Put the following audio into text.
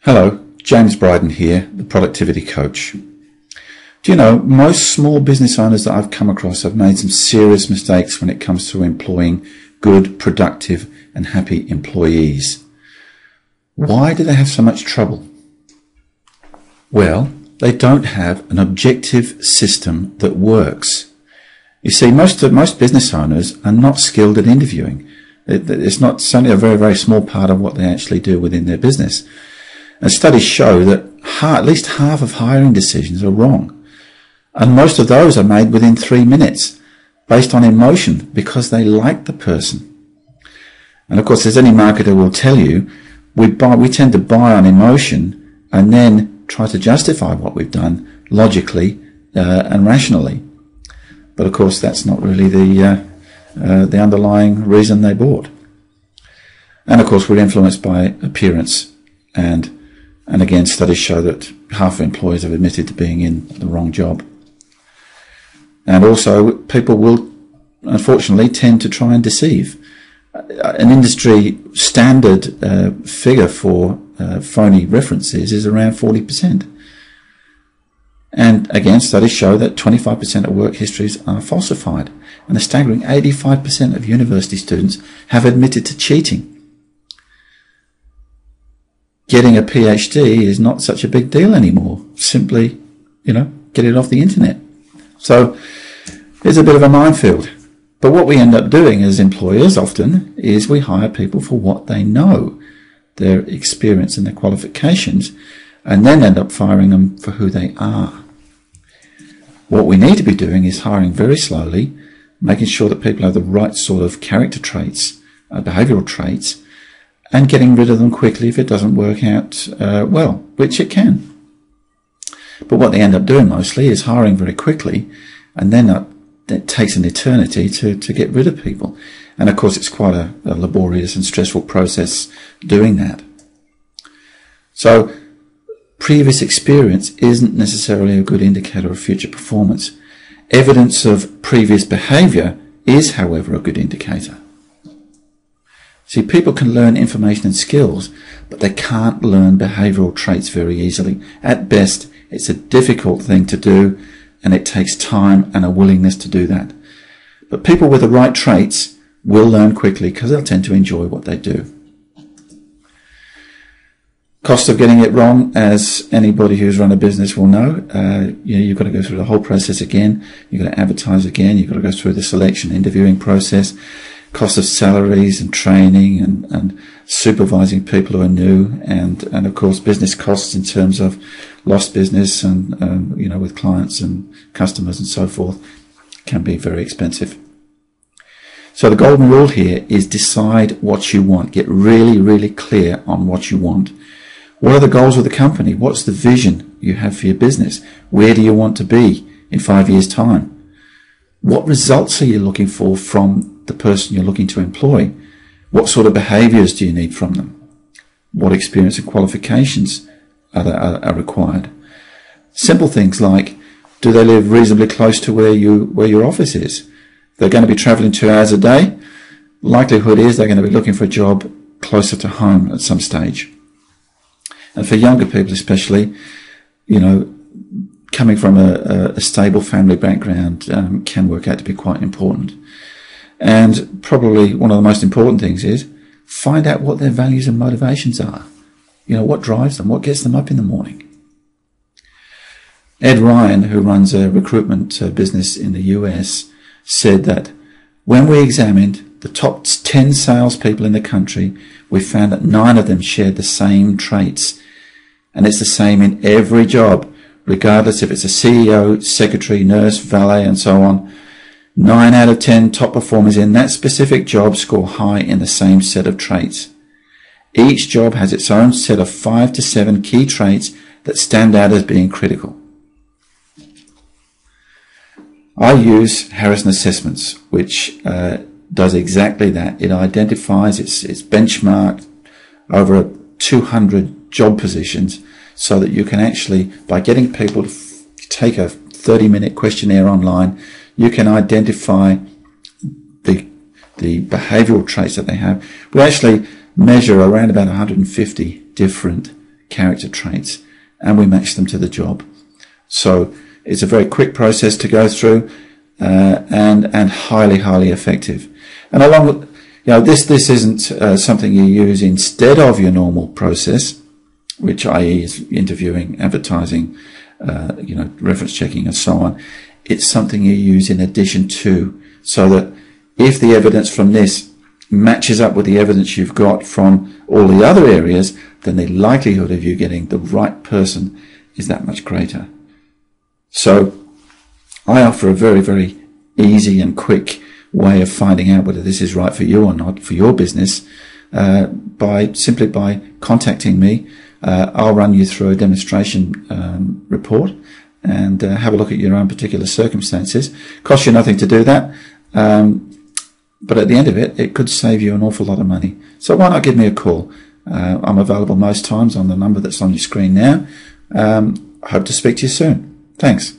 Hello, James Bryden here, the Productivity Coach. Do you know, most small business owners that I've come across have made some serious mistakes when it comes to employing good, productive and happy employees. Why do they have so much trouble? Well, they don't have an objective system that works. You see, most business owners are not skilled at interviewing. It's only a very, very small part of what they actually do within their business. And studies show that at least half of hiring decisions are wrong. And most of those are made within 3 minutes, based on emotion, because they like the person. And of course, as any marketer will tell you, we tend to buy on emotion and then try to justify what we've done logically and rationally. But of course, that's not really the underlying reason they bought. And of course, we're influenced by appearance, and again, studies show that half of employees have admitted to being in the wrong job. And also, people will, unfortunately, tend to try and deceive. An industry standard figure for phony references is around 40%. And again, studies show that 25% of work histories are falsified. And a staggering 85% of university students have admitted to cheating. Getting a PhD is not such a big deal anymore. Simply, get it off the internet. So it's a bit of a minefield. But what we end up doing as employers often is we hire people for what they know, their experience and their qualifications, and then end up firing them for who they are. What we need to be doing is hiring very slowly, making sure that people have the right sort of character traits, behavioural traits, and getting rid of them quickly if it doesn't work out well, which it can. But what they end up doing mostly is hiring very quickly, and then it takes an eternity to get rid of people. And of course, it's quite a laborious and stressful process doing that. So previous experience isn't necessarily a good indicator of future performance. Evidence of previous behaviour is, however, a good indicator. See, people can learn information and skills, but they can't learn behavioural traits very easily. At best, it's a difficult thing to do, and it takes time and a willingness to do that. But people with the right traits will learn quickly because they'll tend to enjoy what they do. Cost of getting it wrong, as anybody who's run a business will know, you've got to go through the whole process again. You've got to advertise again. You've got to go through the selection, interviewing process. Cost of salaries and training and supervising people who are new, and of course business costs in terms of lost business and with clients and customers and so forth can be very expensive. So the golden rule here is decide what you want. Get really, really clear on what you want. What are the goals of the company? What's the vision you have for your business? Where do you want to be in 5 years' time? What results are you looking for from the person you're looking to employ? What sort of behaviours do you need from them? What experience and qualifications are required? Simple things like, do they live reasonably close to where your office is? If they're going to be travelling 2 hours a day, likelihood is they're going to be looking for a job closer to home at some stage. And for younger people especially, coming from a stable family background can work out to be quite important. And probably one of the most important things is find out what their values and motivations are. What drives them, what gets them up in the morning. Ed Ryan, who runs a recruitment business in the US, said that when we examined the top 10 salespeople in the country, we found that 9 of them shared the same traits. And it's the same in every job, regardless if it's a CEO, secretary, nurse, valet, and so on. 9 out of 10 top performers in that specific job score high in the same set of traits. Each job has its own set of 5 to 7 key traits that stand out as being critical. I use Harrison Assessments, which does exactly that. It identifies, it's benchmarked over 200 job positions so that you can actually, by getting people to take a 30-minute questionnaire online, you can identify the behavioural traits that they have. We actually measure around about 150 different character traits, and we match them to the job. So it's a very quick process to go through, and highly effective. And along with, this isn't something you use instead of your normal process, which i.e. is interviewing, advertising, reference checking and so on. It's something you use in addition to, so that if the evidence from this matches up with the evidence you've got from all the other areas, then the likelihood of you getting the right person is that much greater. So I offer a very easy and quick way of finding out whether this is right for you or not, for your business, simply by contacting me. I'll run you through a demonstration report and have a look at your own particular circumstances. Costs you nothing to do that, but at the end of it, it could save you an awful lot of money. So why not give me a call? I'm available most times on the number that's on your screen now. I hope to speak to you soon. Thanks.